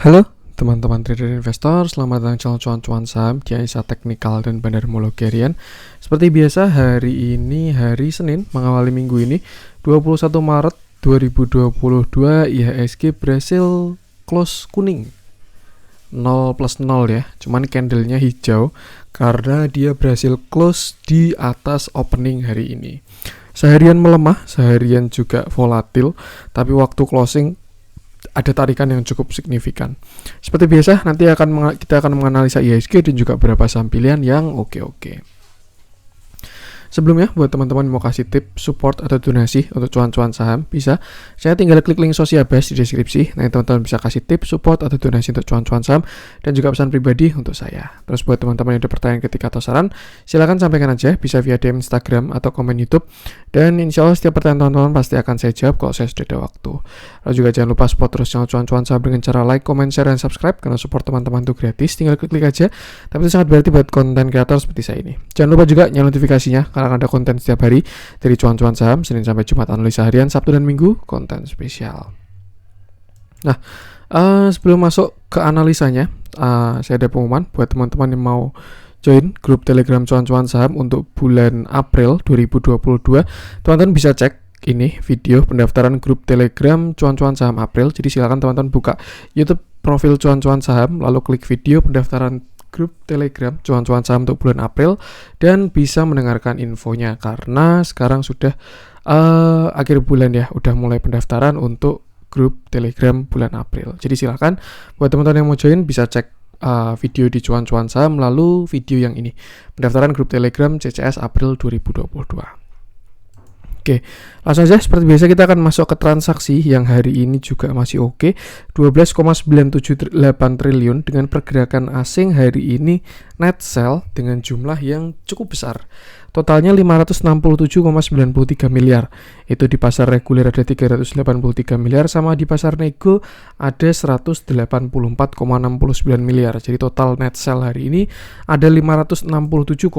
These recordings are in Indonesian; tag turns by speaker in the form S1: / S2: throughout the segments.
S1: Halo teman-teman trader investor, selamat datang di channel cuan-cuan saham di Aisyah Teknikal dan Bandar Mulogi Harian. Seperti biasa, hari ini hari Senin mengawali minggu ini 21 Maret 2022 IHSG berhasil close kuning 0 plus 0 ya, cuman candlenya hijau karena dia berhasil close di atas opening hari ini. Seharian melemah, seharian juga volatil, tapi waktu closing ada tarikan yang cukup signifikan. Seperti biasa, nanti kita akan menganalisa IHSG dan juga beberapa saham pilihan yang oke. Sebelumnya, buat teman-teman yang mau kasih tip, support, atau donasi untuk cuan-cuan saham, bisa. Saya tinggal klik link Sociabase di deskripsi. Nah, teman-teman bisa kasih tip, support, atau donasi untuk cuan-cuan saham, dan juga pesan pribadi untuk saya. Terus buat teman-teman yang ada pertanyaan ketika atau saran, silakan sampaikan aja, bisa via DM Instagram atau komen YouTube. Dan insya Allah setiap pertanyaan teman-teman pasti akan saya jawab kalau saya sudah ada waktu. Lalu juga jangan lupa support terus channel cuan-cuan saham dengan cara like, comment, share, dan subscribe, karena support teman-teman itu gratis, tinggal klik aja. Tapi itu sangat berarti buat konten kreator seperti saya ini. Jangan lupa juga nyalain notifikasinya, karena ada konten setiap hari dari cuan-cuan saham, Senin sampai Jumat analisa harian, Sabtu dan Minggu konten spesial. Nah, sebelum masuk ke analisanya, saya ada pengumuman buat teman-teman yang mau join grup Telegram cuan-cuan saham untuk bulan April 2022. Teman-teman bisa cek ini video pendaftaran grup Telegram cuan-cuan saham April. Jadi silakan teman-teman buka YouTube profil cuan-cuan saham, lalu klik video pendaftaran grup Telegram cuan-cuan saham untuk bulan April dan bisa mendengarkan infonya karena sekarang sudah akhir bulan ya, udah mulai pendaftaran untuk grup Telegram bulan April. Jadi silakan buat teman-teman yang mau join bisa cek video di cuan-cuan saham, lalu video yang ini pendaftaran grup Telegram CCS April 2022. Oke, langsung aja seperti biasa kita akan masuk ke transaksi yang hari ini juga masih oke. 12,978 triliun dengan pergerakan asing hari ini net sell dengan jumlah yang cukup besar. Totalnya 567,93 miliar. Itu di pasar reguler ada 383 miliar, sama di pasar nego ada 184,69 miliar. Jadi total net sell hari ini ada 567,93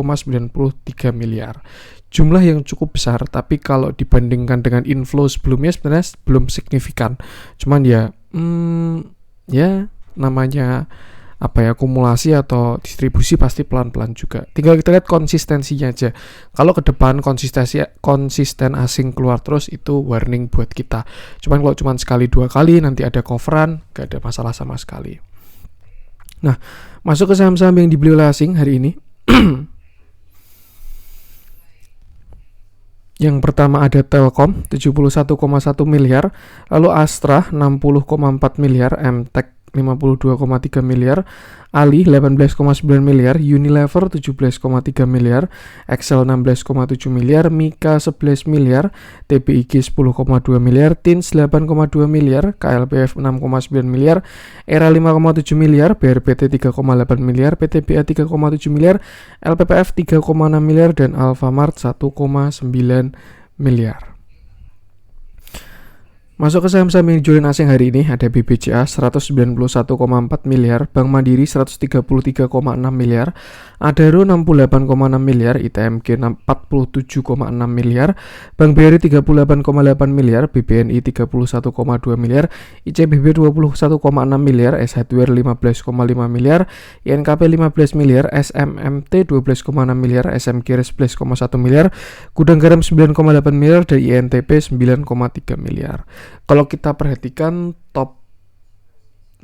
S1: miliar. Jumlah yang cukup besar, tapi kalau dibandingkan dengan inflow sebelumnya sebenarnya belum signifikan. Cuman ya namanya akumulasi atau distribusi pasti pelan-pelan juga. Tinggal kita lihat konsistensinya aja. Kalau ke depan konsisten asing keluar terus, itu warning buat kita. Cuman kalau cuman sekali dua kali nanti ada coveran, gak ada masalah sama sekali. Nah, masuk ke saham-saham yang dibeli oleh asing hari ini. Yang pertama ada Telkom 71,1 miliar, lalu Astra 60,4 miliar, MTEK 52,3 miliar, Ali 18,9 miliar, Unilever 17,3 miliar, Excel 16,7 miliar, Mika 11 miliar, TBIG 10,2 miliar, Tins 8,2 miliar, KLPF 6,9 miliar, Era 5,7 miliar, BRPT 3,8 miliar, PTBA 3,7 miliar, LPPF 3,6 miliar, dan Alfamart 1,9 miliar. Masuk ke saham-saham yang dijualin asing hari ini ada BBCA 191,4 miliar, Bank Mandiri 133,6 miliar, Adaro 68,6 miliar, ITMG 47,6 miliar, Bank BRI 38,8 miliar, BBNI 31,2 miliar, ICBP 21,6 miliar, S Hardware 15,5 miliar, INKP 15 miliar, SMMT 12,6 miliar, SMG 11,1 miliar, Gudang Garam 9,8 miliar, dan INTP 9,3 miliar. Kalau kita perhatikan top 6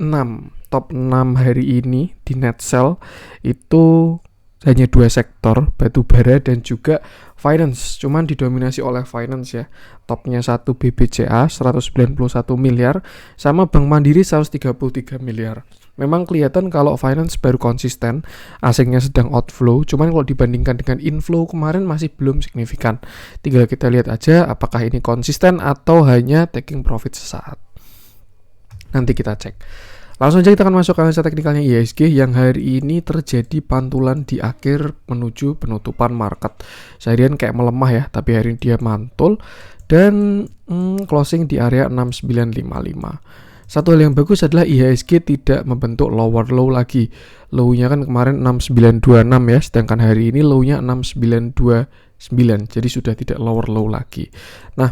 S1: hari ini di net sell itu hanya dua sektor, batubara dan juga finance. Cuman didominasi oleh finance ya. Topnya satu BBCA 191 miliar, sama Bank Mandiri 133 miliar. Memang kelihatan kalau finance baru konsisten, asingnya sedang outflow, cuman kalau dibandingkan dengan inflow kemarin masih belum signifikan. Tinggal kita lihat aja apakah ini konsisten atau hanya taking profit sesaat. Nanti kita cek. Langsung aja kita akan masuk ke analisa teknikalnya IHSG yang hari ini terjadi pantulan di akhir menuju penutupan market. Seharian kayak melemah ya, tapi hari ini dia mantul dan closing di area 6955. Satu hal yang bagus adalah IHSG tidak membentuk lower low lagi. Low-nya kan kemarin 6926 ya, sedangkan hari ini low-nya 6929. Jadi sudah tidak lower low lagi. Nah,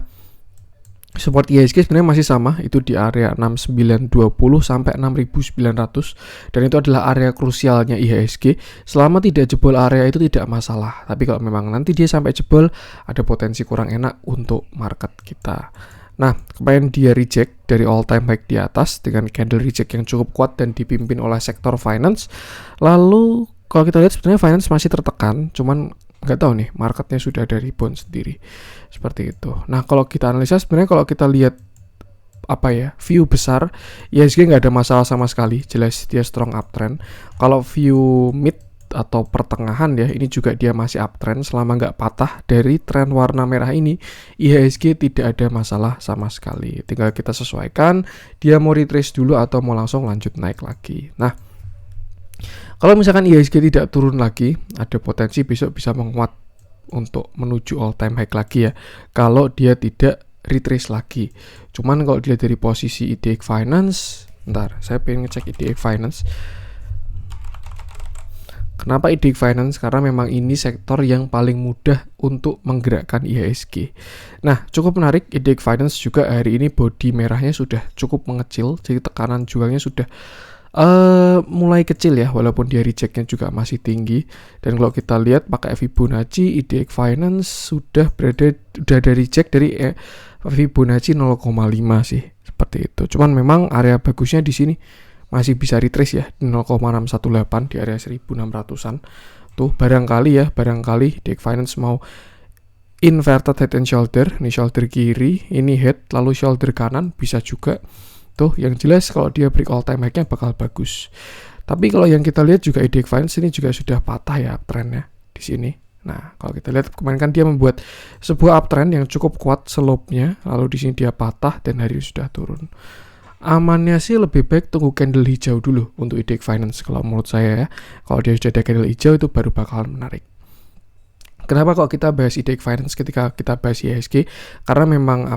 S1: Support IHSG sebenarnya masih sama, itu di area 6920 sampai 6900, dan itu adalah area krusialnya IHSG. Selama tidak jebol area itu tidak masalah, tapi kalau memang nanti dia sampai jebol, ada potensi kurang enak untuk market kita. Nah, kemarin dia reject dari all time high di atas dengan candle reject yang cukup kuat dan dipimpin oleh sektor finance. Lalu kalau kita lihat sebenarnya finance masih tertekan, cuman nggak tahu nih, marketnya sudah ada rebound sendiri seperti itu. Nah, kalau kita analisa sebenarnya, kalau kita lihat view besar, IHSG nggak ada masalah sama sekali, jelas dia strong uptrend. Kalau view mid atau pertengahan ya, ini juga dia masih uptrend selama nggak patah dari tren warna merah ini. IHSG tidak ada masalah sama sekali, tinggal kita sesuaikan dia mau retrace dulu atau mau langsung lanjut naik lagi. Nah, kalau misalkan IHSG tidak turun lagi, ada potensi besok bisa menguat untuk menuju all time high lagi ya, kalau dia tidak retrace lagi. Cuman kalau dilihat dari posisi IDX Finance, saya pengen ngecek IDX Finance. Kenapa IDX Finance? Karena memang ini sektor yang paling mudah untuk menggerakkan IHSG. Nah, cukup menarik, IDX Finance juga hari ini body merahnya sudah cukup mengecil, jadi tekanan jualnya sudah mulai kecil ya, walaupun dia rejectnya juga masih tinggi. Dan kalau kita lihat pakai Fibonacci, IDX Finance sudah ada reject dari Fibonacci 0,5 sih, seperti itu. Cuman memang area bagusnya di sini masih bisa retrace ya, di 0,618 di area 1600-an. Tuh barangkali IDX Finance mau inverted head and shoulder, ini shoulder kiri, ini head, lalu shoulder kanan, bisa juga. Tuh, yang jelas kalau dia break all time high-nya bakal bagus. Tapi kalau yang kita lihat juga IDX Finance ini juga sudah patah ya uptrendnya di sini. Nah, kalau kita lihat kemarin kan dia membuat sebuah uptrend yang cukup kuat slope-nya, lalu di sini dia patah dan hari ini sudah turun. Amannya sih lebih baik tunggu candle hijau dulu untuk IDX Finance kalau menurut saya ya. Kalau dia sudah ada candle hijau itu baru bakalan menarik. Kenapa kok kita bahas IDX Finance ketika kita bahas IHSG? Karena memang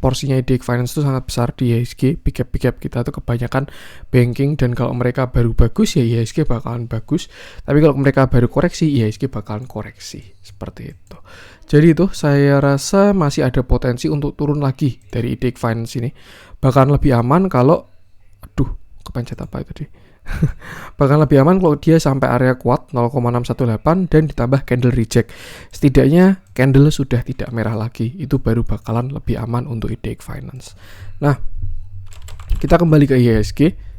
S1: porsinya IDX Finance itu sangat besar di IHSG. Pick up kita tuh kebanyakan banking, dan kalau mereka baru bagus ya IHSG bakalan bagus. Tapi kalau mereka baru koreksi, IHSG bakalan koreksi. Seperti itu. Jadi itu saya rasa masih ada potensi untuk turun lagi dari IDX Finance ini. Bahkan lebih aman kalau kepencet apa itu tadi? Bahkan lebih aman kalau dia sampai area kuat 0,618 dan ditambah candle reject. Setidaknya candle sudah tidak merah lagi. Itu baru bakalan lebih aman untuk IDX Finance. Nah, kita kembali ke IHSG.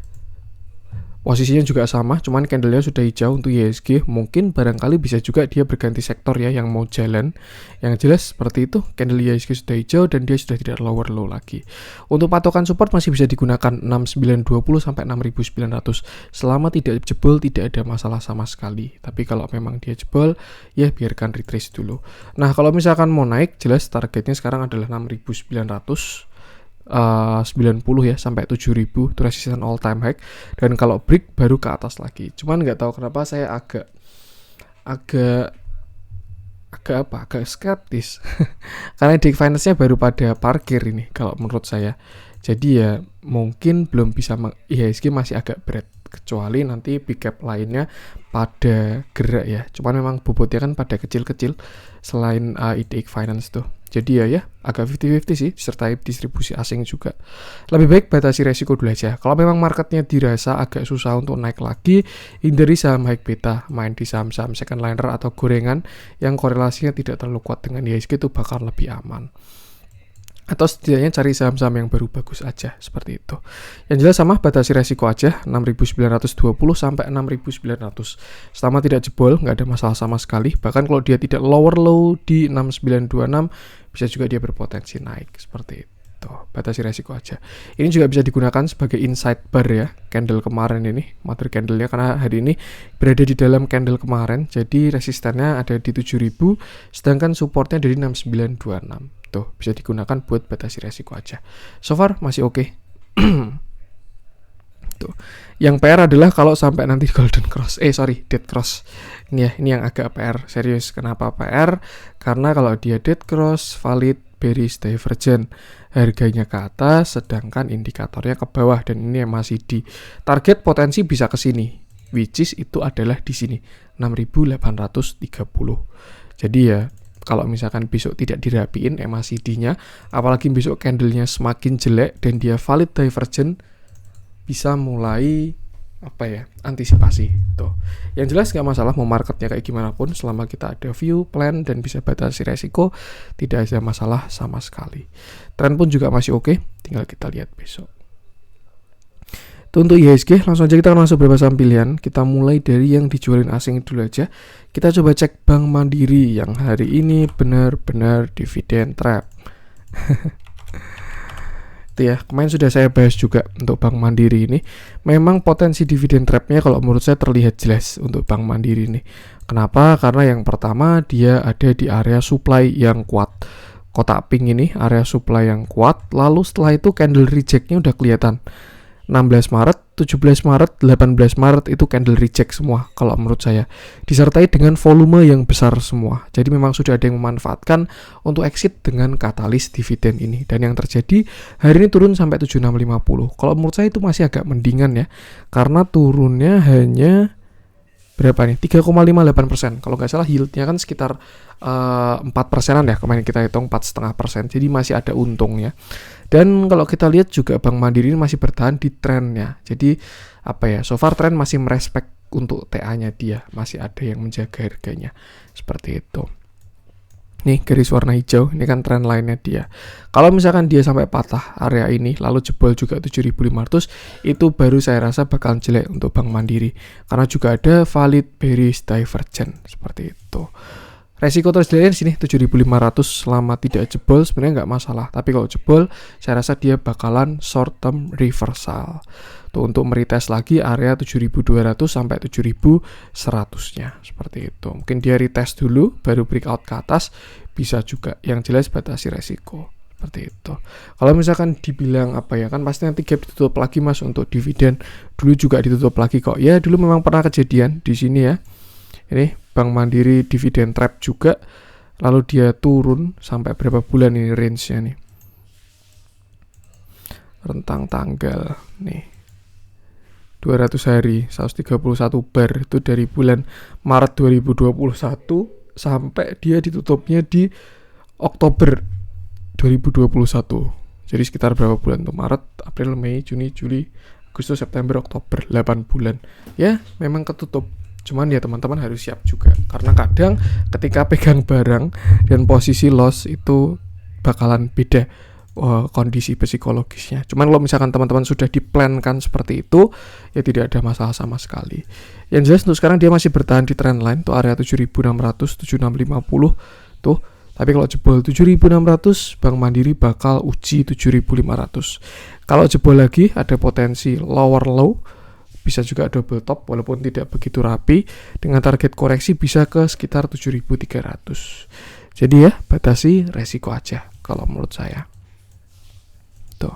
S1: Posisinya juga sama, cuman candlenya sudah hijau untuk IHSG. Mungkin barangkali bisa juga dia berganti sektor ya yang mau jalan. Yang jelas seperti itu, candle IHSG sudah hijau dan dia sudah tidak lower low lagi. Untuk patokan support masih bisa digunakan 6920 sampai 6900. Selama tidak jebol tidak ada masalah sama sekali. Tapi kalau memang dia jebol, ya biarkan retrace dulu. Nah, kalau misalkan mau naik, jelas targetnya sekarang adalah 6900. 90 ya sampai 7000 itu resistance all time high, dan kalau break baru ke atas lagi. Cuman nggak tahu kenapa saya agak skeptis karena IDX Finance-nya baru pada parkir ini kalau menurut saya. Jadi ya mungkin belum bisa IHSG masih agak berat, kecuali nanti pick up lainnya pada gerak ya. Cuman memang bobotnya kan pada kecil-kecil selain IDX Finance tuh. Jadi ya agak 50-50 sih, disertai distribusi asing juga. Lebih baik batasi resiko dulu aja. Kalau memang marketnya dirasa agak susah untuk naik lagi, hindari saham high beta, main di saham-saham second liner atau gorengan yang korelasinya tidak terlalu kuat dengan IHSG itu bakal lebih aman. Atau setidaknya cari saham-saham yang baru bagus aja, seperti itu. Yang jelas sama, batasi resiko aja 6.920 sampai 6.900. Selama tidak jebol, nggak ada masalah sama sekali. Bahkan kalau dia tidak lower low di 6926, bisa juga dia berpotensi naik, seperti itu. Batasi resiko aja. Ini juga bisa digunakan sebagai inside bar ya, candle kemarin ini, mother candle-nya, karena hari ini berada di dalam candle kemarin. Jadi resistannya ada di 7000, sedangkan supportnya dari 6926. Tuh, bisa digunakan buat batasi resiko aja. So far masih oke. Tuh. Yang PR adalah kalau sampai nanti golden cross, dead cross. Ini ya, ini yang agak PR. Serius, kenapa PR? Karena kalau dia dead cross, valid bearish divergent, harganya ke atas sedangkan indikatornya ke bawah, dan ini yang masih di target potensi bisa ke sini, which is itu adalah di sini 6.830. Jadi ya kalau misalkan besok tidak dirapiin MACD-nya, apalagi besok candlenya semakin jelek dan dia valid divergent, bisa mulai antisipasi tuh. Yang jelas nggak masalah mau marketnya kayak gimana pun, selama kita ada view, plan, dan bisa batasi resiko, tidak ada masalah sama sekali. Tren pun juga masih oke, tinggal kita lihat besok. Untuk IHSG, langsung aja kita akan masuk beberapa saham pilihan. Kita mulai dari yang dijualin asing dulu aja. Kita coba cek Bank Mandiri yang hari ini benar-benar dividend trap. Itu ya, kemarin sudah saya bahas juga untuk Bank Mandiri ini. Memang potensi dividen trapnya kalau menurut saya terlihat jelas untuk Bank Mandiri ini. Kenapa? Karena yang pertama dia ada di area supply yang kuat. Kotak pink ini area supply yang kuat. Lalu setelah itu candle rejectnya udah kelihatan. 16 Maret, 17 Maret, 18 Maret itu candle reject semua kalau menurut saya. Disertai dengan volume yang besar semua. Jadi memang sudah ada yang memanfaatkan untuk exit dengan katalis dividen ini. Dan yang terjadi hari ini turun sampai 7650. Kalau menurut saya itu masih agak mendingan ya. Karena turunnya hanya berapa nih? 3,58%. Kalau nggak salah yieldnya kan sekitar 4%-an ya. Kemarin kita hitung 4,5%. Jadi masih ada untungnya. Dan kalau kita lihat juga Bank Mandiri ini masih bertahan di trennya. Jadi so far tren masih merespek untuk TA-nya dia. Masih ada yang menjaga harganya. Seperti itu. Nih garis warna hijau, ini kan tren lainnya dia. Kalau misalkan dia sampai patah area ini, lalu jebol juga 7.500, itu baru saya rasa bakal jelek untuk Bank Mandiri. Karena juga ada valid bearish divergent. Seperti itu. Resiko terjadi di sini 7.500 selama tidak jebol sebenarnya nggak masalah. Tapi kalau jebol, saya rasa dia bakalan short term reversal. Tuh untuk meretest lagi area 7.200 sampai 7.100-nya. Seperti itu. Mungkin dia retest dulu, baru breakout ke atas. Bisa juga. Yang jelas batasi resiko. Seperti itu. Kalau misalkan dibilang kan pasti nanti gap ditutup lagi mas untuk dividen. Dulu juga ditutup lagi kok. Ya dulu memang pernah kejadian di sini ya. Ini Bank Mandiri dividen trap juga, lalu dia turun sampai berapa bulan ini range-nya nih. Rentang tanggal nih 200 hari 131 bar itu dari bulan Maret 2021 sampai dia ditutupnya di Oktober 2021. Jadi sekitar berapa bulan tuh? Maret, April, Mei, Juni, Juli, Agustus, September, Oktober, 8 bulan. Ya, memang ketutup. Cuman ya teman-teman harus siap juga. Karena kadang ketika pegang barang dan posisi loss itu bakalan beda kondisi psikologisnya. Cuman kalau misalkan teman-teman sudah diplankan seperti itu, ya tidak ada masalah sama sekali. Yang jelas untuk sekarang dia masih bertahan di trendline tuh area 7.600, 7.650 tuh. Tapi kalau jebol 7.600, Bank Mandiri bakal uji 7.500. Kalau jebol lagi ada potensi lower low, bisa juga double top walaupun tidak begitu rapi, dengan target koreksi bisa ke sekitar 7.300. Jadi ya batasi resiko aja kalau menurut saya. Tuh.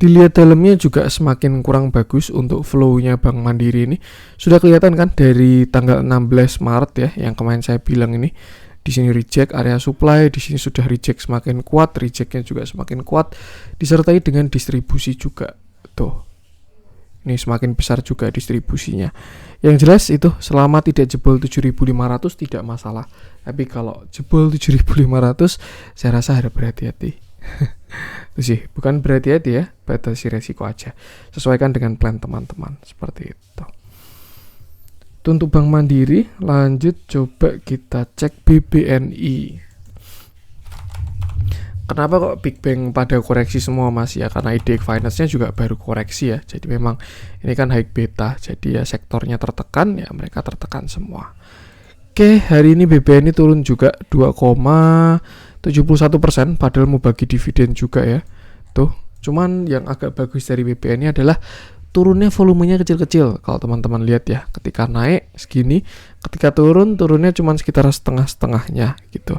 S1: Dilihat dalamnya juga semakin kurang bagus untuk flow-nya Bank Mandiri ini. Sudah kelihatan kan dari tanggal 16 Maret ya yang kemarin saya bilang ini. Di sini reject area supply, di sini sudah reject semakin kuat, rejectnya juga semakin kuat, disertai dengan distribusi juga. Tuh. Ini semakin besar juga distribusinya. Yang jelas itu selama tidak jebol 7.500 tidak masalah. Tapi kalau jebol 7.500 saya rasa harus berhati-hati. Itu sih, bukan berhati-hati ya, batasi resiko aja. Sesuaikan dengan plan teman-teman, seperti itu. Untuk Bank Mandiri, lanjut coba kita cek BBNI. Kenapa kok Big Bang pada koreksi semua mas? Ya karena IDX Finance-nya juga baru koreksi ya. Jadi memang ini kan high beta. Jadi ya sektornya tertekan, ya mereka tertekan semua. Oke, hari ini BBNI turun juga 2,71%. Padahal mau bagi dividen juga ya. Tuh, cuman yang agak bagus dari BBNI adalah turunnya volumenya kecil-kecil. Kalau teman-teman lihat ya, ketika naik segini, ketika turunnya cuma sekitar setengah-setengahnya gitu.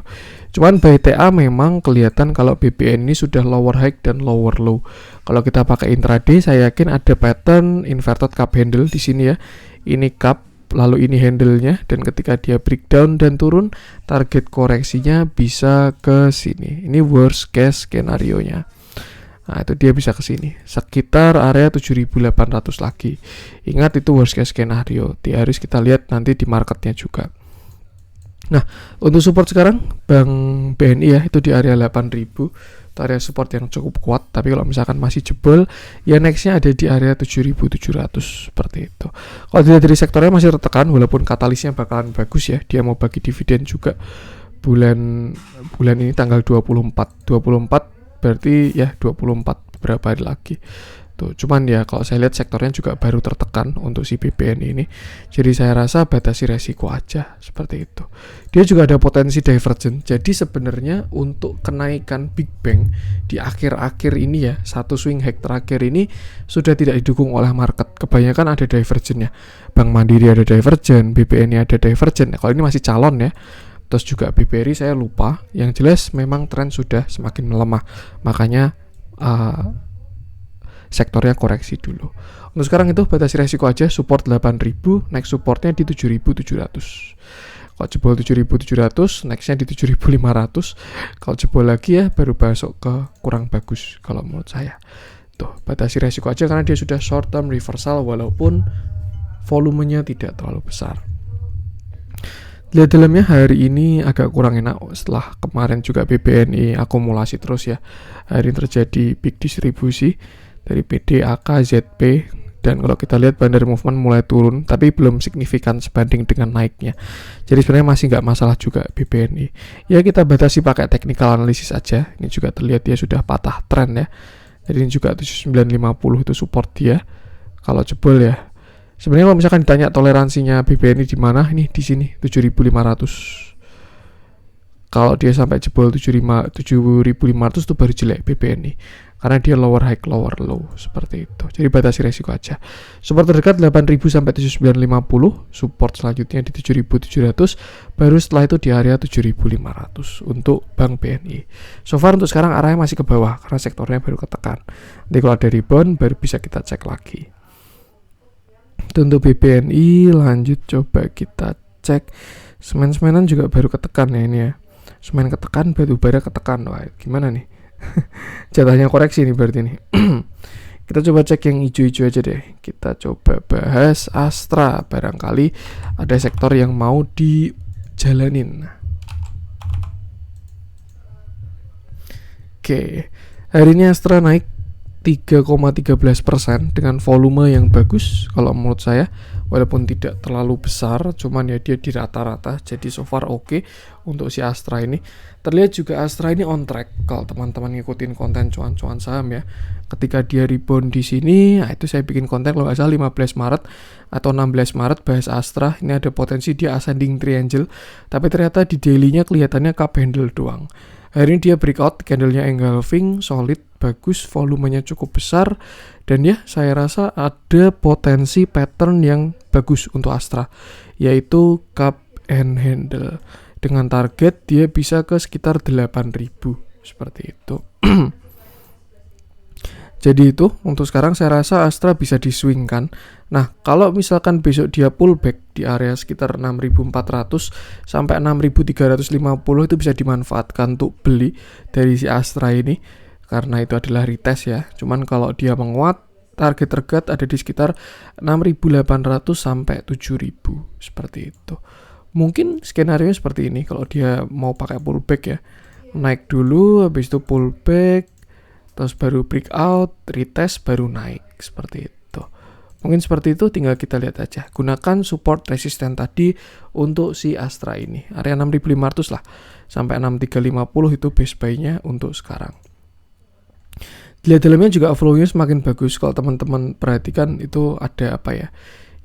S1: Cuman by TA memang kelihatan kalau BBN ini sudah lower high dan lower low. Kalau kita pakai intraday, saya yakin ada pattern inverted cup handle di sini ya. Ini cup, lalu ini handle-nya, dan ketika dia breakdown dan turun, target koreksinya bisa ke sini. Ini worst case skenario-nya. Nah, itu dia bisa ke sini. Sekitar area 7.800 lagi. Ingat itu worst case skenario. Harus kita lihat nanti di marketnya juga. Nah, untuk support sekarang Bank BNI ya itu di area 8.000, itu area support yang cukup kuat. Tapi kalau misalkan masih jebol, ya nextnya ada di area 7.700 seperti itu. Kalau dilihat dari sektornya masih tertekan, walaupun katalisnya bakalan bagus ya, dia mau bagi dividen juga bulan ini tanggal 24 berarti ya 24 beberapa hari lagi. Tuh, cuman ya kalau saya lihat sektornya juga baru tertekan untuk si BBNI ini. Jadi saya rasa batasi resiko aja seperti itu. Dia juga ada potensi divergent. Jadi sebenarnya untuk kenaikan Big Bang di akhir-akhir ini ya, satu swing hack terakhir ini sudah tidak didukung oleh market. Kebanyakan ada divergentnya. Bank Mandiri ada divergent, BBNI ada divergent. Kalau ini masih calon ya. Terus juga BBRI saya lupa. Yang jelas memang tren sudah semakin melemah. Makanya sektornya koreksi dulu. Untuk sekarang itu batasi resiko aja, support 8.000, next supportnya di 7.700. Kalau jebol 7.700, nextnya di 7.500. Kalau jebol lagi ya baru masuk ke kurang bagus kalau menurut saya. Tuh, batasi resiko aja karena dia sudah short term reversal walaupun volumenya tidak terlalu besar. Lihat dalamnya hari ini agak kurang enak setelah kemarin juga BBNI akumulasi terus ya. Hari ini terjadi big distribusi dari PD, AK, ZP, dan kalau kita lihat boundary movement mulai turun tapi belum signifikan sebanding dengan naiknya. Jadi sebenarnya masih nggak masalah juga BBNI. Ya kita batasi pakai technical analysis aja. Ini juga terlihat dia sudah patah tren ya. Jadi ini juga 7950 itu support dia. Kalau jebol ya. Sebenarnya kalau misalkan ditanya toleransinya BBNI di mana, ini di sini 7.500. Kalau dia sampai jebol 7.500 itu baru jelek BBNI. Karena dia lower high, lower low seperti itu. Jadi batasi resiko aja. Support terdekat 8.000 sampai 7.950, support selanjutnya di 7.700, baru setelah itu di area 7.500 untuk Bank BNI. So far untuk sekarang arahnya masih ke bawah karena sektornya baru ketekan. Nanti kalau ada rebound baru bisa kita cek lagi. Untuk BBNI lanjut coba kita cek. Semen-semenan juga baru ketekan ya ini ya. Semen ketekan, batu bara ketekan. Wah, gimana nih? Jatahnya koreksi nih berarti nih. Kita coba cek yang hijau-hijau aja deh. Kita coba bahas Astra. Barangkali ada sektor yang mau dijalanin. Oke, hari ini Astra naik 3,13% dengan volume yang bagus kalau menurut saya, walaupun tidak terlalu besar, cuman ya dia di rata-rata, jadi so far oke untuk si Astra ini. Terlihat juga Astra ini on track kalau teman-teman ngikutin konten cuan-cuan saham ya. Ketika dia rebound di sini, nah itu saya bikin konten kalau nggak salah 15 Maret atau 16 Maret bahas Astra. Ini ada potensi dia ascending triangle, tapi ternyata di daily-nya kelihatannya cup handle doang. Hari ini dia breakout, candlenya engulfing, solid, bagus, volumenya cukup besar, dan ya saya rasa ada potensi pattern yang bagus untuk Astra, yaitu cup and handle. Dengan target dia bisa ke sekitar 8.000 seperti itu. Jadi itu untuk sekarang saya rasa Astra bisa diswingkan. Nah, kalau misalkan besok dia pullback di area sekitar 6.400 sampai 6.350 itu bisa dimanfaatkan untuk beli dari si Astra ini karena itu adalah retest ya. Cuman kalau dia menguat, target terdekat ada di sekitar 6.800 sampai 7.000 seperti itu. Mungkin skenario seperti ini kalau dia mau pakai pullback ya. Naik dulu, habis itu pullback, terus baru breakout, retest, baru naik seperti itu. Mungkin seperti itu, tinggal kita lihat aja. Gunakan support resisten tadi untuk si Astra ini. Area 6.500 lah, sampai 6.350 itu base buy-nya untuk sekarang. Dilihat dalamnya juga flow-nya semakin bagus. Kalau teman-teman perhatikan itu ada apa ya?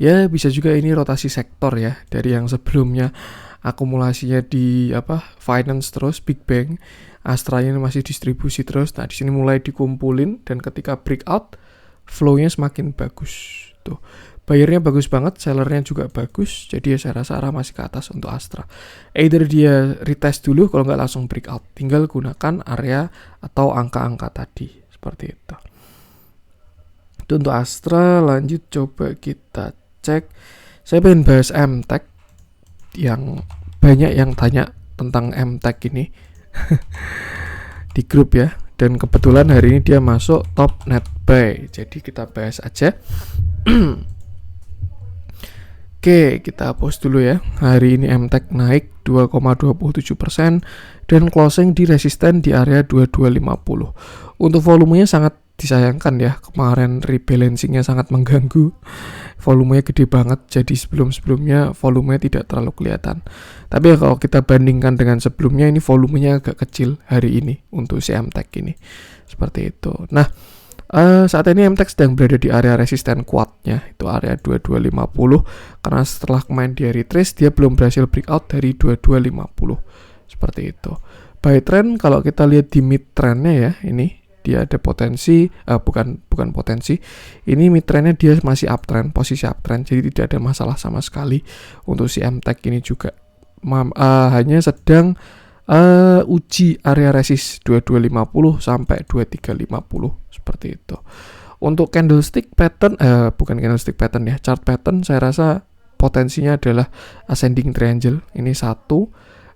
S1: Ya bisa juga ini rotasi sektor ya. Dari yang sebelumnya akumulasinya di finance terus Big Bang, Astra ini masih distribusi terus. Nah, di sini mulai dikumpulin dan ketika breakout flow-nya semakin bagus. Tuh. Bayarnya bagus banget, sellernya juga bagus. Jadi ya saya rasa arah masih ke atas untuk Astra. Either dia retest dulu kalau nggak langsung breakout. Tinggal gunakan area atau angka-angka tadi. Seperti itu. Itu untuk Astra, lanjut coba kita cek. Saya pengen bahas MTech yang banyak yang tanya tentang MTech ini di grup ya, dan kebetulan hari ini dia masuk top net buy, jadi kita bahas aja. Oke, kita pause dulu ya. Hari ini MTech naik 2,27% dan closing di resisten di area 2250. Untuk volumenya sangat disayangkan ya, kemarin rebalancingnya sangat mengganggu. Volumenya gede banget, jadi sebelum-sebelumnya volumenya tidak terlalu kelihatan. Tapi ya kalau kita bandingkan dengan sebelumnya, ini volumenya agak kecil hari ini untuk si MTech ini. Seperti itu. Nah, saat ini MTech sedang berada di area resisten kuatnya, itu area 2250, karena setelah kemarin dia retrace, dia belum berhasil breakout dari 2250. Seperti itu. Buy trend kalau kita lihat di mid trendnya ya, ini dia ada potensi, bukan potensi, ini mid trendnya dia masih uptrend, posisi uptrend, jadi tidak ada masalah sama sekali untuk si MTech ini juga. Hanya sedang uji area resist 2250 sampai 2350 seperti itu. Untuk candlestick pattern, bukan candlestick pattern ya, chart pattern saya rasa potensinya adalah ascending triangle. Ini 1,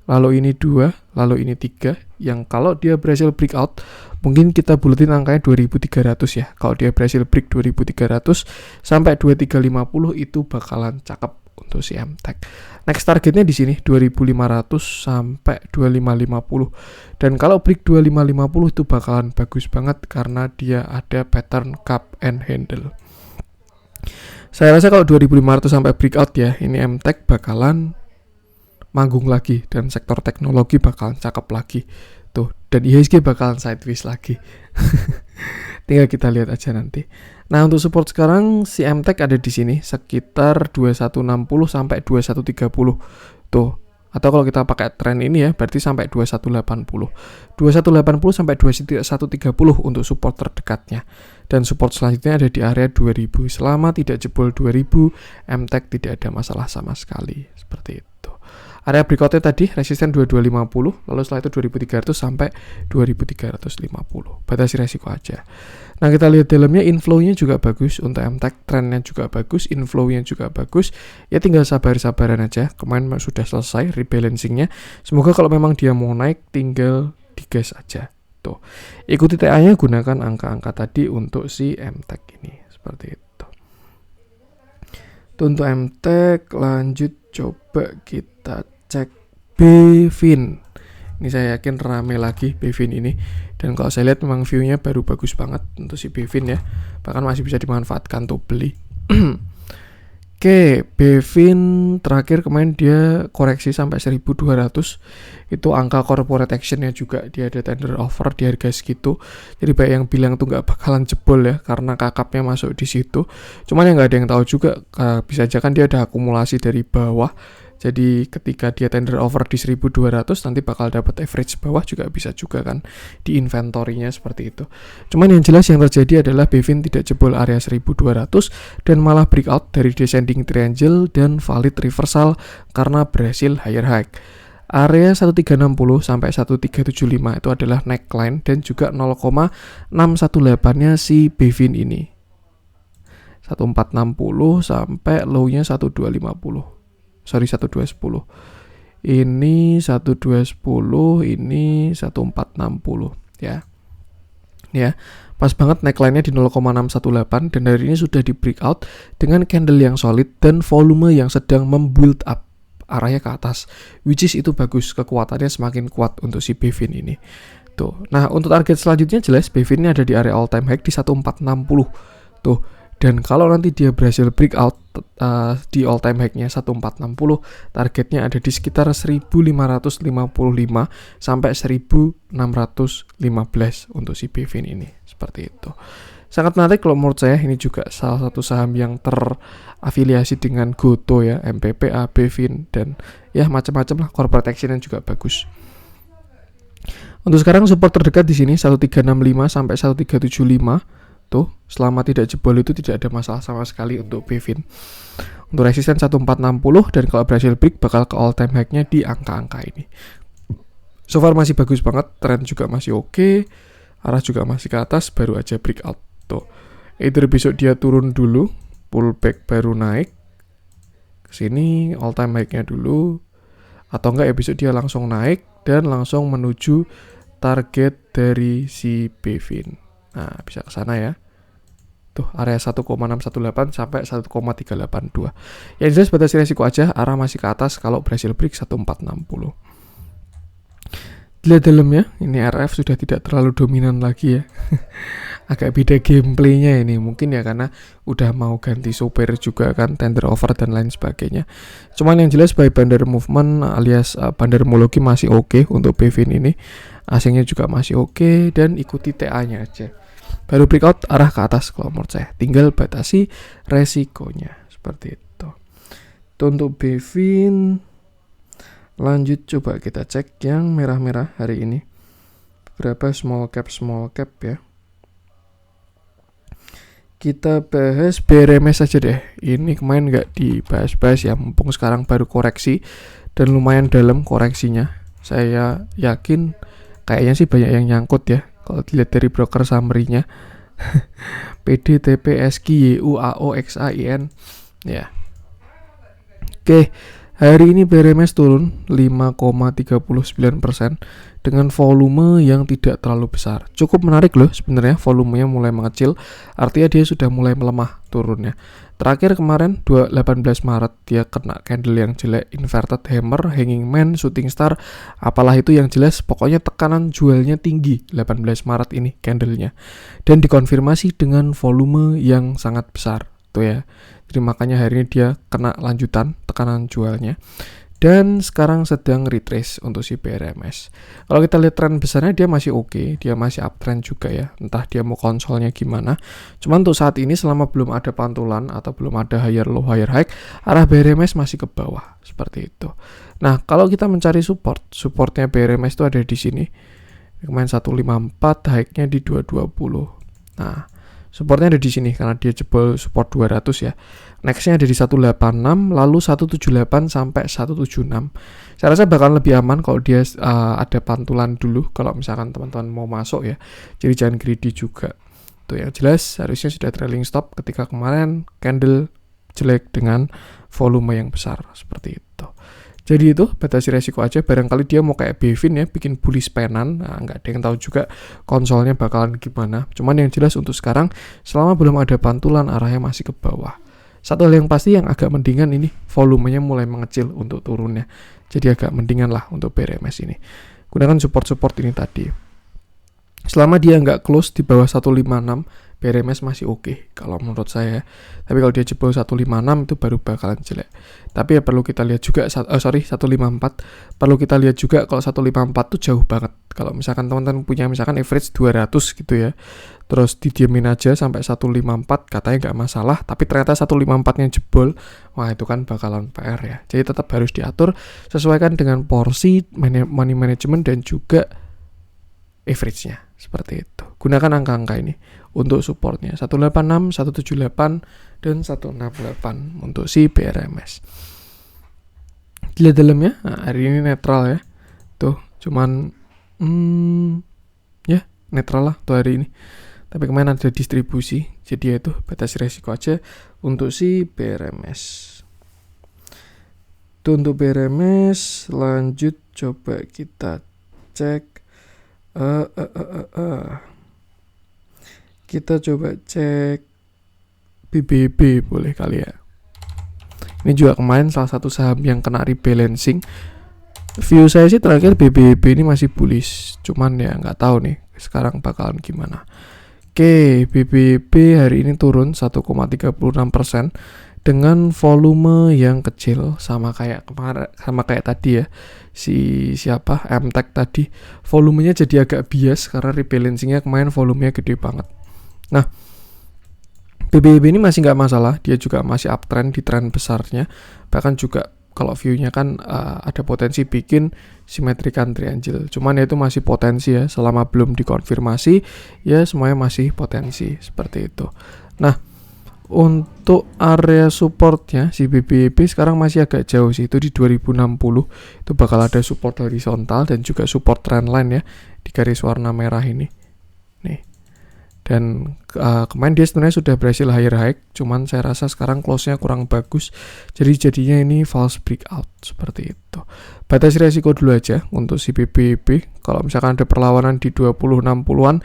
S1: lalu ini 2, lalu ini 3. Yang kalau dia berhasil breakout, mungkin kita buletin angkanya 2300 ya. Kalau dia berhasil break 2300 sampai 2350 itu bakalan cakep untuk si MTech. Next targetnya di sini 2500 sampai 2550. Dan kalau break 2550 itu bakalan bagus banget karena dia ada pattern cup and handle. Saya rasa kalau 2500 sampai breakout ya, ini MTech bakalan manggung lagi dan sektor teknologi bakalan cakep lagi. Tuh, dan IHSG bakalan sideways lagi. Tinggal kita lihat aja nanti. Nah, untuk support sekarang si MTech ada di sini sekitar 2160 sampai 2130. Tuh. Atau kalau kita pakai tren ini ya, berarti sampai 2180. 2180 sampai 2130 untuk support terdekatnya. Dan support selanjutnya ada di area 2000. Selama tidak jebol 2000, MTech tidak ada masalah sama sekali. Seperti itu. Area berikutnya tadi resisten 2250, lalu setelah itu 2300 sampai 2350. Batasi resiko aja. Nah, kita lihat dalamnya inflow-nya juga bagus untuk MTech, trennya juga bagus, inflow-nya juga bagus. Ya tinggal sabar-sabaran aja. Kemarin sudah selesai rebalancing-nya. Semoga kalau memang dia mau naik tinggal digas aja. Tuh. Ikuti TA-nya, gunakan angka-angka tadi untuk si MTech ini. Seperti itu. Tuh, untuk MTech lanjut coba kita cek BFIN. Ini saya yakin rame lagi BFIN ini. Dan kalau saya lihat memang view-nya baru bagus banget untuk si BFIN ya. Bahkan masih bisa dimanfaatkan untuk beli. Oke, BFIN terakhir kemarin dia koreksi sampai 1200. Itu angka corporate action-nya juga dia ada tender offer di harga segitu. Jadi banyak yang bilang tuh nggak bakalan jebol ya karena kakapnya masuk di situ. Cuman yang nggak ada yang tahu juga, bisa aja kan dia ada akumulasi dari bawah. Jadi ketika dia tender offer di 1200 nanti bakal dapat average bawah juga bisa juga kan di inventory-nya seperti itu. Cuman yang jelas yang terjadi adalah BFIN tidak jebol area 1200 dan malah breakout dari descending triangle dan valid reversal karena berhasil higher high. Area 1360 sampai 1375 itu adalah neckline dan juga 0,618-nya si BFIN ini. 1460 sampai low-nya 1250. 1210. Ini 1210, ini 1460 ya. Ya, pas banget neckline-nya di 0,618 dan hari ini sudah di breakout dengan candle yang solid dan volume yang sedang membuild up arahnya ke atas. Which is itu bagus, kekuatannya semakin kuat untuk si BFIN ini. Tuh. Nah, untuk target selanjutnya jelas BFIN-nya ada di area all time high di 1460. Tuh. Dan kalau nanti dia berhasil breakout di all time high-nya 1460, targetnya ada di sekitar 1555 sampai 1615 untuk si BFIN ini. Seperti itu. Sangat menarik kalau menurut saya, ini juga salah satu saham yang terafiliasi dengan Goto ya, MPPA, BFIN, dan ya macam-macam lah, corporate action yang juga bagus. Untuk sekarang support terdekat di sini 1365 sampai 1375. Tuh, selama tidak jebol itu tidak ada masalah sama sekali untuk BFIN. Untuk resisten 1460 dan kalau berhasil break bakal ke all time high-nya di angka-angka ini. So far masih bagus banget, trend juga masih oke, arah juga masih ke atas, baru aja breakout. Tuh, either besok dia turun dulu, pullback baru naik ke sini all time high-nya dulu, atau enggak ya besok dia langsung naik dan langsung menuju target dari si BFIN. Nah, bisa ke sana ya. tuh area 1,618 sampai 1,382. Yang jelas batasi resiko aja, arah masih ke atas kalau berhasil break 1460. Dilihat dalamnya, ini RF sudah tidak terlalu dominan lagi ya. Agak beda gameplaynya ini, mungkin ya karena udah mau ganti sopir juga kan, tender offer dan lain sebagainya. Cuman yang jelas by bandar movement alias bandarmologi masih oke untuk BVIN ini. Asingnya juga masih oke, dan ikuti TA-nya aja. Baru breakout arah ke atas kalau menurut saya. Tinggal batasi resikonya seperti itu. Itu untuk BVIN. Lanjut coba kita cek yang merah-merah hari ini. Berapa small cap ya. Kita bahas BRMS aja deh. Ini kemarin nggak dibahas-bahas ya, mumpung sekarang baru koreksi dan lumayan dalam koreksinya. Saya yakin kayaknya sih banyak yang nyangkut ya kalau dilihat dari broker summary-nya. PD, TP, SQ, YU, AO, XAIN ya. Oke, hari ini BRMS turun 5,39% dengan volume yang tidak terlalu besar. Cukup menarik loh sebenarnya, volumenya mulai mengecil, artinya dia sudah mulai melemah turunnya. Terakhir kemarin 18 Maret dia kena candle yang jelek, inverted hammer, hanging man, shooting star, apalah itu yang jelas, pokoknya tekanan jualnya tinggi 18 Maret ini candlenya. Dan dikonfirmasi dengan volume yang sangat besar tuh ya. Jadi makanya hari ini dia kena lanjutan tekanan jualnya. Dan sekarang sedang retrace untuk si BRMS. Kalau kita lihat tren besarnya dia masih oke, dia masih uptrend juga ya. Entah dia mau konsolnya gimana. Cuman untuk saat ini selama belum ada pantulan atau belum ada higher low higher high, arah BRMS masih ke bawah seperti itu. Nah, kalau kita mencari supportnya BRMS itu ada di sini. Kemarin 154, high-nya di 220. Nah, supportnya ada di sini karena dia jebol support 200 ya. Nextnya ada di 186, lalu 178 sampai 176. Saya rasa bakal lebih aman kalau dia ada pantulan dulu kalau misalkan teman-teman mau masuk ya. Jadi jangan greedy juga. Tuh yang jelas harusnya sudah trailing stop ketika kemarin candle jelek dengan volume yang besar seperti itu. Jadi itu batasi resiko aja, barangkali dia mau kayak BVIN ya, bikin bullish penan. Nah, nggak ada yang tahu juga konsolnya bakalan gimana. Cuman yang jelas untuk sekarang, selama belum ada pantulan, arahnya masih ke bawah. Satu hal yang pasti yang agak mendingan ini, volumenya mulai mengecil untuk turunnya. Jadi agak mendingan lah untuk BRMS ini. Gunakan support-support ini tadi. Selama dia nggak close di bawah 156, BRMS masih oke kalau menurut saya. Tapi kalau dia jebol 156 itu baru bakalan jelek. Tapi ya perlu kita lihat juga 154. Perlu kita lihat juga kalau 154 tuh jauh banget. Kalau misalkan teman-teman punya misalkan average 200 gitu ya. Terus didiemin aja sampai 154 katanya nggak masalah, tapi ternyata 154-nya jebol. Wah, itu kan bakalan PR ya. Jadi tetap harus diatur sesuaikan dengan porsi money management dan juga average-nya. Seperti itu. Gunakan angka-angka ini untuk supportnya 186, 178, dan 168 untuk si BRMS. Dilihat dalamnya, nah hari ini netral ya. Tuh, cuman ya netral lah tuh hari ini. Tapi kemarin ada distribusi, jadi itu batasi resiko aja untuk si BRMS. Itu untuk BRMS. Lanjut coba kita cek. Kita coba cek BBB boleh kali ya. Ini juga kemarin salah satu saham yang kena rebalancing. View saya sih terakhir BBB ini masih bullish, cuman ya nggak tahu nih sekarang bakalan gimana. Oke, BBB hari ini turun 1,36% dengan volume yang kecil sama kayak kemarin, sama kayak tadi ya. Siapa MTech tadi volumenya jadi agak bias karena rebalancingnya kemarin volumenya gede banget. Nah, BBB ini masih nggak masalah, dia juga masih uptrend di tren besarnya, bahkan juga kalau view-nya kan ada potensi bikin symmetrical triangle, cuman ya itu masih potensi ya, selama belum dikonfirmasi ya semuanya masih potensi seperti itu. Nah, untuk area supportnya si BBB sekarang masih agak jauh sih, itu di 2060 itu bakal ada support horizontal dan juga support trendline ya di garis warna merah ini nih. Dan kemarin dia sebenarnya sudah berhasil higher high, cuman saya rasa sekarang close-nya kurang bagus, jadi jadinya ini false breakout seperti itu. Batasi resiko dulu aja untuk si BBB. Kalau misalkan ada perlawanan di 2060-an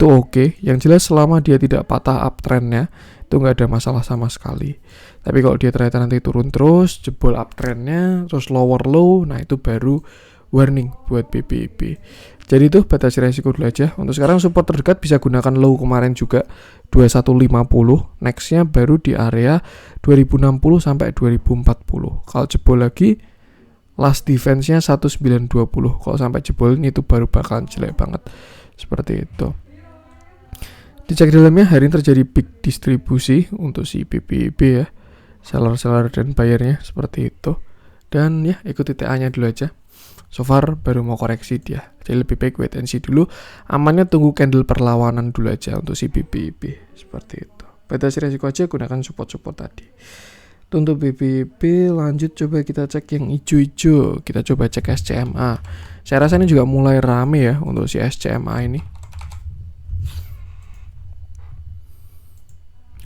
S1: itu oke. Yang jelas selama dia tidak patah uptrendnya, itu nggak ada masalah sama sekali. Tapi kalau dia ternyata nanti turun terus, jebol uptrendnya, terus lower low, nah itu baru warning buat BBB. Jadi itu batasi resiko dulu aja. Untuk sekarang support terdekat bisa gunakan low kemarin juga 2150. Nextnya baru di area 2060 sampai 2040. Kalau jebol lagi last defense-nya 1920. Kalau sampai jebol ini itu baru bakalan jelek banget. Seperti itu. Dicek dalamnya hari ini terjadi big distribusi untuk si BBB ya. Seller-seller dan bayarnya seperti itu. Dan ya ikuti TA-nya dulu aja. So far baru mau koreksi dia. Jadi lebih baik wait and see dulu. Amannya tunggu candle perlawanan dulu aja untuk si BBB. Seperti itu. Batasi resiko aja, gunakan support-support tadi. Untuk BBB lanjut coba kita cek yang hijau-hijau. Kita coba cek SCMA. Saya rasa ini juga mulai rame ya untuk si SCMA ini.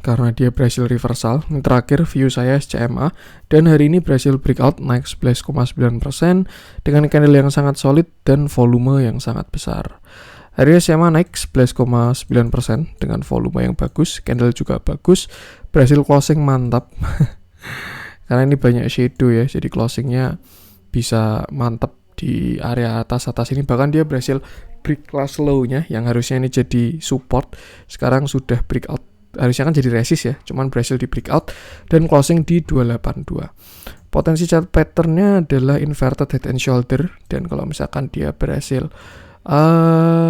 S1: Karena dia berhasil reversal. Ini terakhir view saya SCMA. Dan hari ini berhasil breakout naik 11,9% dengan candle yang sangat solid dan volume yang sangat besar. Hari ini SCMA naik 11,9% dengan volume yang bagus. Candle juga bagus. Berhasil closing mantap. Karena ini banyak shadow ya. Jadi closingnya bisa mantap di area atas-atas ini. Bahkan dia berhasil break class low-nya yang harusnya ini jadi support. Sekarang sudah breakout. Harusnya kan jadi resist ya, cuman berhasil di breakout dan closing di 282. Potensi chart patternnya adalah inverted head and shoulder, dan kalau misalkan dia berhasil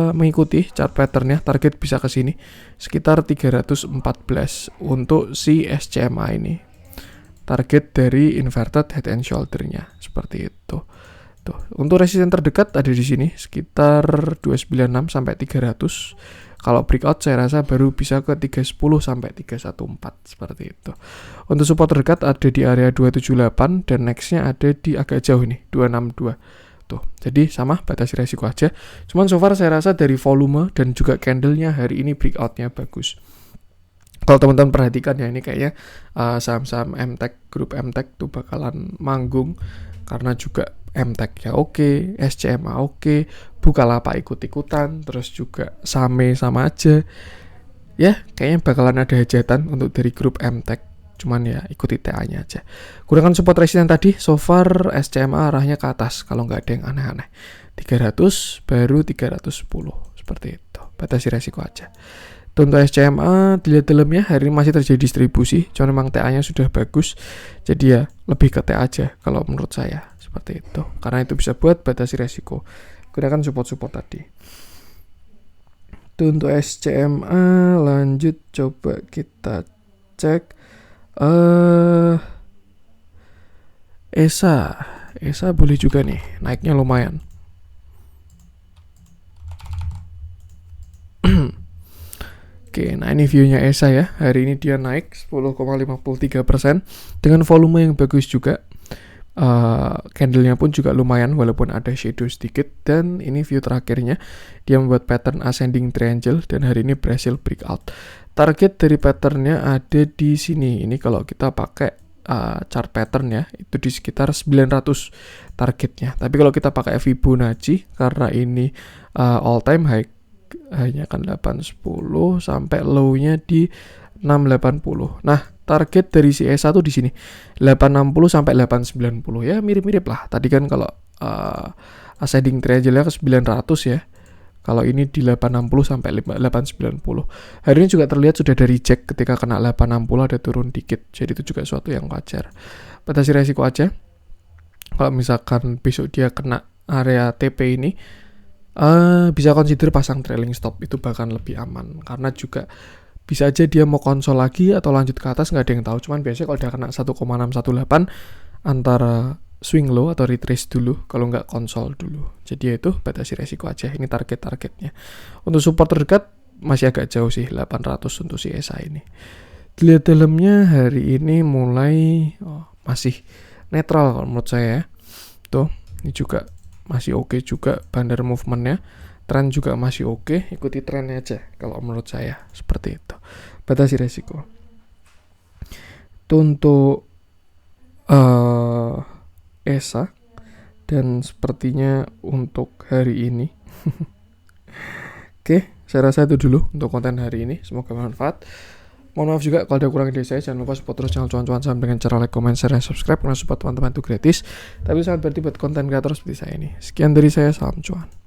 S1: mengikuti chart patternnya, target bisa ke sini sekitar 314 untuk si SCMA ini. Target dari inverted head and shoulder-nya seperti itu. Tuh, untuk resisten terdekat ada di sini sekitar 296 sampai 300. Kalau breakout saya rasa baru bisa ke 310 sampai 314 seperti itu. Untuk support terdekat ada di area 278 dan nextnya ada di agak jauh nih 262. Tuh, jadi sama batasi resiko aja. Cuman so far saya rasa dari volume dan juga candlenya hari ini breakoutnya bagus. Kalau teman-teman perhatikan ya ini kayaknya saham-saham MTech, grup MTech tuh bakalan manggung karena juga MTech ya oke, SCMA oke, Bukalapak ikut-ikutan, terus juga Same sama aja. Ya, kayaknya bakalan ada hajatan untuk dari grup MTech. Cuman ya ikuti TA-nya aja. Gunakan support resisten tadi, so far SCMA arahnya ke atas kalau nggak ada yang aneh-aneh. 300 baru 310 seperti itu. Batasi resiko aja. Untuk SCMA dilihat dalamnya hari ini masih terjadi distribusi, cuman memang TA-nya sudah bagus. Jadi ya lebih ke TA aja kalau menurut saya seperti itu. Karena itu bisa buat batasi resiko. Gunakan support-support tadi. Untuk SCMA lanjut coba kita cek ESA boleh juga nih, naiknya lumayan. Oke, nah ini view-nya ESA ya. Hari ini dia naik 10,53% dengan volume yang bagus juga. Candlenya pun juga lumayan walaupun ada shadow sedikit. Dan ini view terakhirnya, dia membuat pattern ascending triangle dan hari ini berhasil breakout. Target dari patternnya ada di sini. Ini kalau kita pakai chart pattern ya, itu di sekitar 900 targetnya. Tapi kalau kita pakai Fibonacci, karena ini all time high hanya kan 810 sampai low-nya di 680. Nah, target dari si ESA tuh di sini 860 sampai 890 ya, mirip-mirip lah. Tadi kan kalau ascending triangle ke 900 ya. Kalau ini di 860 sampai 890. Hari ini juga terlihat sudah dari reject ketika kena 860 ada turun dikit. Jadi itu juga suatu yang wajar. Batasi resiko aja. Kalau misalkan besok dia kena area TP ini, bisa consider pasang trailing stop, itu bahkan lebih aman. Karena juga bisa aja dia mau konsol lagi atau lanjut ke atas, nggak ada yang tahu. Cuman biasanya kalau udah kena 1,618 antara swing low atau retrace dulu, kalau nggak konsol dulu. Jadi itu batasi resiko aja. Ini target-targetnya. Untuk support terdekat masih agak jauh sih, 800 untuk si ESA ini. Dilihat dalamnya hari ini mulai masih netral kalau menurut saya. Tuh, ini juga masih oke juga bandar movementnya. Tren juga masih oke, ikuti trennya aja kalau menurut saya seperti itu. Batasi resiko. Itu untuk ESA dan sepertinya untuk hari ini. Oke, Saya rasa itu dulu untuk konten hari ini. Semoga bermanfaat. Mohon maaf juga kalau ada kurang ide saya. Jangan lupa support terus channel Cuan-Cuan Saham dengan cara like, comment, share, dan subscribe. Karena support teman-teman itu gratis, tapi sangat berarti buat konten kreator seperti saya ini. Sekian dari saya, salam cuan.